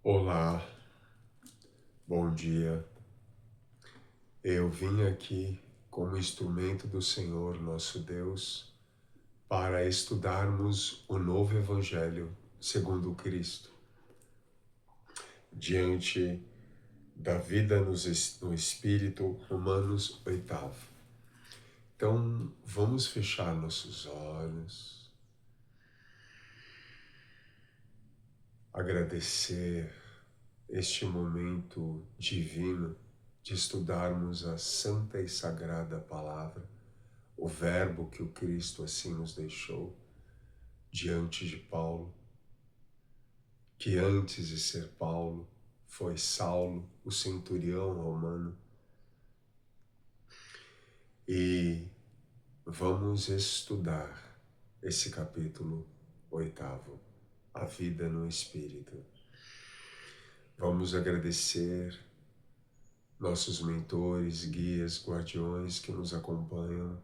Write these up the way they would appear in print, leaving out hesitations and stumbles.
Olá, bom dia. Eu vim aqui como instrumento do Senhor nosso Deus para estudarmos o novo Evangelho segundo Cristo, diante da vida no Espírito, Romanos 8. Então, vamos fechar nossos olhos, agradecer este momento divino de estudarmos a santa e sagrada palavra, o verbo que o Cristo assim nos deixou diante de Paulo, que antes de ser Paulo foi Saulo, o centurião romano. E vamos estudar esse capítulo 8, a vida no Espírito. Vamos agradecer nossos mentores, guias, guardiões que nos acompanham.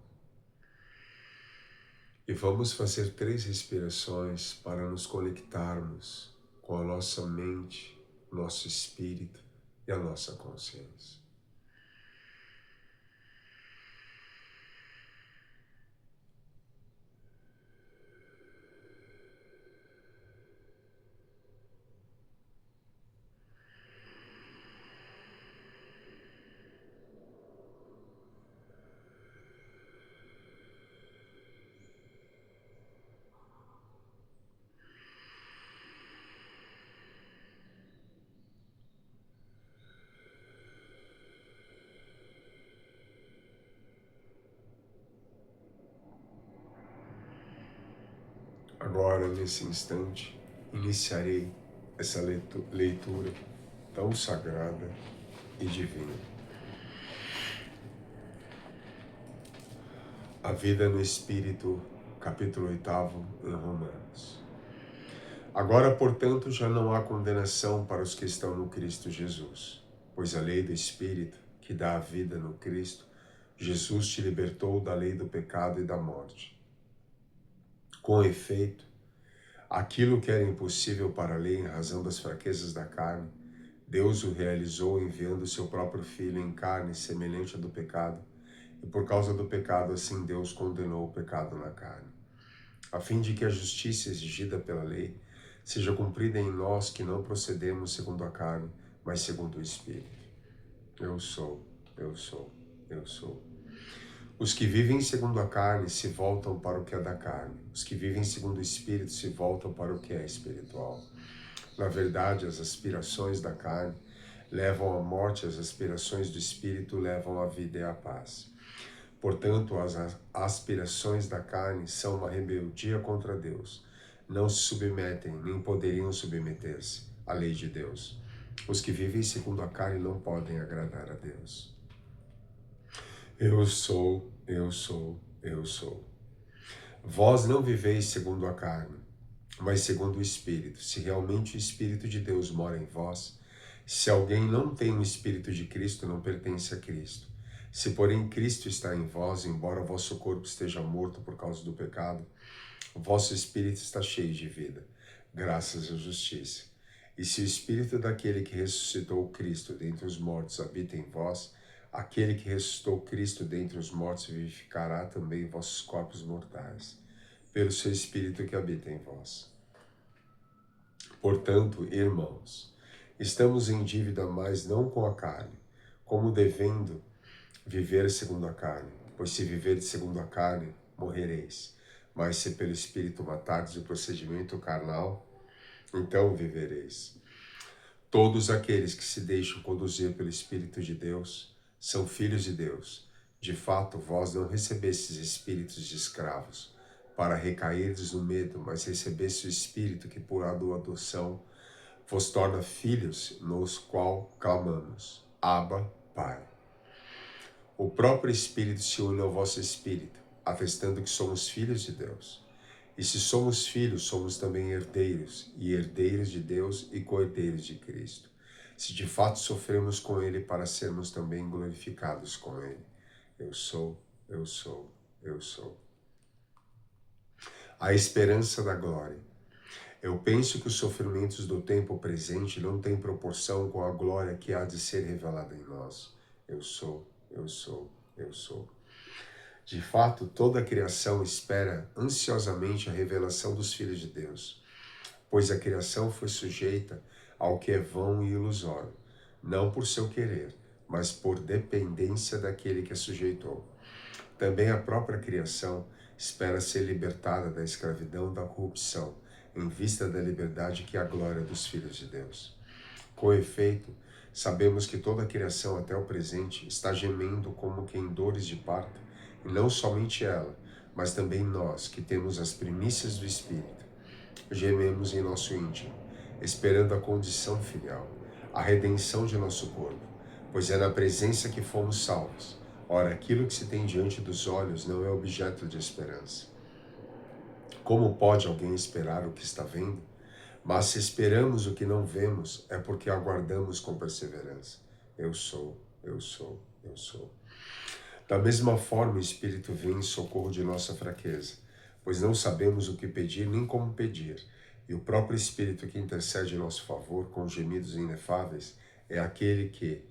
E vamos fazer 3 respirações para nos conectarmos com a nossa mente, nosso espírito e a nossa consciência. Agora, nesse instante, iniciarei essa leitura tão sagrada e divina. A vida no Espírito, capítulo 8 em Romanos. Agora, portanto, já não há condenação para os que estão no Cristo Jesus, pois a lei do Espírito, que dá a vida no Cristo, Jesus te libertou da lei do pecado e da morte. Com efeito, aquilo que era impossível para a lei em razão das fraquezas da carne, Deus o realizou enviando seu próprio Filho em carne semelhante à do pecado, e por causa do pecado assim Deus condenou o pecado na carne, a fim de que a justiça exigida pela lei seja cumprida em nós que não procedemos segundo a carne, mas segundo o Espírito. Eu sou, eu sou, eu sou. Os que vivem segundo a carne se voltam para o que é da carne. Os que vivem segundo o Espírito se voltam para o que é espiritual. Na verdade, as aspirações da carne levam à morte, as aspirações do Espírito levam à vida e à paz. Portanto, as aspirações da carne são uma rebeldia contra Deus. Não se submetem, nem poderiam submeter-se à lei de Deus. Os que vivem segundo a carne não podem agradar a Deus. Eu sou, eu sou, eu sou. Vós não viveis segundo a carne, mas segundo o Espírito. Se realmente o Espírito de Deus mora em vós, se alguém não tem o Espírito de Cristo, não pertence a Cristo. Se, porém, Cristo está em vós, embora o vosso corpo esteja morto por causa do pecado, o vosso Espírito está cheio de vida, graças à justiça. E se o Espírito daquele que ressuscitou Cristo dentre os mortos habita em vós, aquele que ressuscitou Cristo dentre os mortos vivificará também vossos corpos mortais, pelo seu Espírito que habita em vós. Portanto, irmãos, estamos em dívida, mas não com a carne, como devendo viver segundo a carne. Pois se viverdes segundo a carne, morrereis. Mas se pelo Espírito matardes o procedimento carnal, então vivereis. Todos aqueles que se deixam conduzir pelo Espírito de Deus são filhos de Deus. De fato, vós não recebestes espíritos de escravos, para recairdes no medo, mas recebeste o Espírito que por adoção vos torna filhos, nos qual clamamos, Abba, Pai. O próprio Espírito se une ao vosso Espírito, atestando que somos filhos de Deus. E se somos filhos, somos também herdeiros, e herdeiros de Deus e co-herdeiros de Cristo. Se de fato sofremos com Ele, para sermos também glorificados com Ele. Eu sou, eu sou, eu sou. A esperança da glória. Eu penso que os sofrimentos do tempo presente não têm proporção com a glória que há de ser revelada em nós. Eu sou, eu sou, eu sou. De fato, toda a criação espera ansiosamente a revelação dos filhos de Deus, pois a criação foi sujeita ao que é vão e ilusório, não por seu querer, mas por dependência daquele que a sujeitou. Também a própria criação espera ser libertada da escravidão da corrupção, em vista da liberdade que é a glória dos filhos de Deus. Com efeito, sabemos que toda a criação até o presente está gemendo como que em dores de parto, e não somente ela, mas também nós, que temos as primícias do Espírito. Gememos em nosso íntimo, esperando a condição filial, a redenção de nosso corpo, pois é na presença que fomos salvos. Ora, aquilo que se tem diante dos olhos não é objeto de esperança. Como pode alguém esperar o que está vendo? Mas se esperamos o que não vemos, é porque aguardamos com perseverança. Eu sou, eu sou, eu sou. Da mesma forma, o Espírito vem em socorro de nossa fraqueza, pois não sabemos o que pedir nem como pedir. E o próprio Espírito que intercede em nosso favor com gemidos inefáveis é aquele que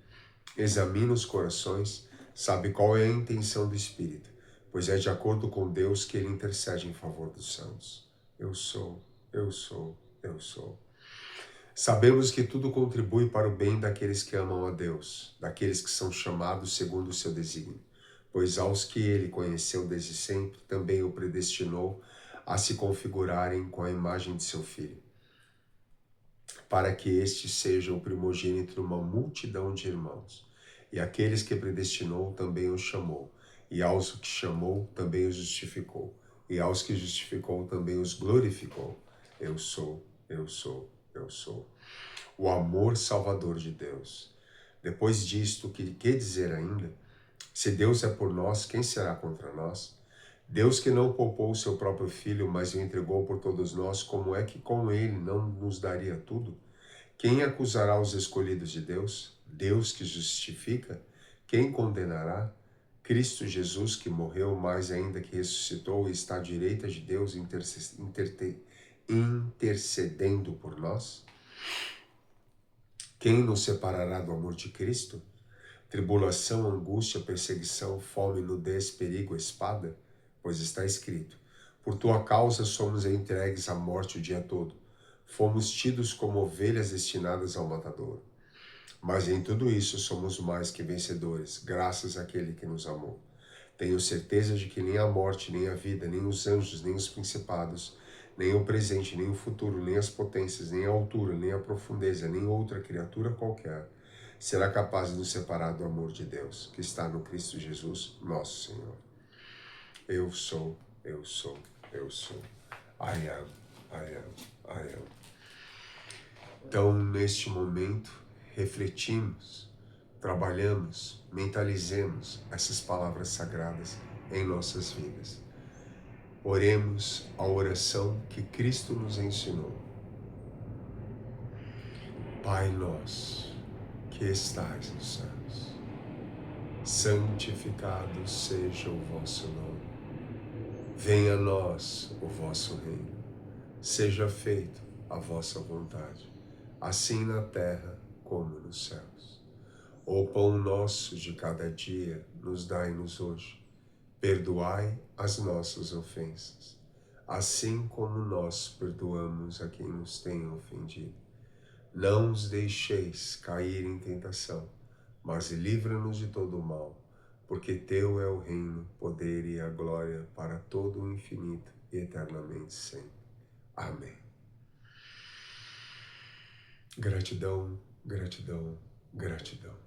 examina os corações, sabe qual é a intenção do Espírito, pois é de acordo com Deus que ele intercede em favor dos santos. Eu sou, eu sou, eu sou. Sabemos que tudo contribui para o bem daqueles que amam a Deus, daqueles que são chamados segundo o seu desígnio, pois aos que ele conheceu desde sempre, também o predestinou a se configurarem com a imagem de seu Filho, para que este seja o primogênito de uma multidão de irmãos. E aqueles que predestinou também os chamou, e aos que chamou também os justificou, e aos que justificou também os glorificou. Eu sou, eu sou, eu sou. O amor salvador de Deus. Depois disto, que dizer ainda? Se Deus é por nós, quem será contra nós? Deus que não poupou o seu próprio Filho, mas o entregou por todos nós, como é que com ele não nos daria tudo? Quem acusará os escolhidos de Deus? Deus que justifica? Quem condenará? Cristo Jesus, que morreu, mais ainda que ressuscitou e está à direita de Deus intercedendo por nós? Quem nos separará do amor de Cristo? Tribulação, angústia, perseguição, fome, nudez, perigo, espada? Pois está escrito: por tua causa somos entregues à morte o dia todo. Fomos tidos como ovelhas destinadas ao matadouro. Mas em tudo isso somos mais que vencedores, graças àquele que nos amou. Tenho certeza de que nem a morte, nem a vida, nem os anjos, nem os principados, nem o presente, nem o futuro, nem as potências, nem a altura, nem a profundeza, nem outra criatura qualquer será capaz de nos separar do amor de Deus, que está no Cristo Jesus, nosso Senhor. Eu sou, eu sou, eu sou. I am, I am, I am. Então, neste momento, refletimos, trabalhamos, mentalizemos essas palavras sagradas em nossas vidas. Oremos a oração que Cristo nos ensinou. Pai nosso, que estais nos céus, santificado seja o vosso nome. Venha a nós o vosso reino. Seja feita a vossa vontade, assim na terra como nos céus. O pão nosso de cada dia nos dai-nos hoje. Perdoai as nossas ofensas, assim como nós perdoamos a quem nos tem ofendido. Não os deixeis cair em tentação, mas livra-nos de todo o mal, porque teu é o reino, o poder e a glória para todo o infinito e eternamente sempre. Amém. Gratidão, gratidão, gratidão.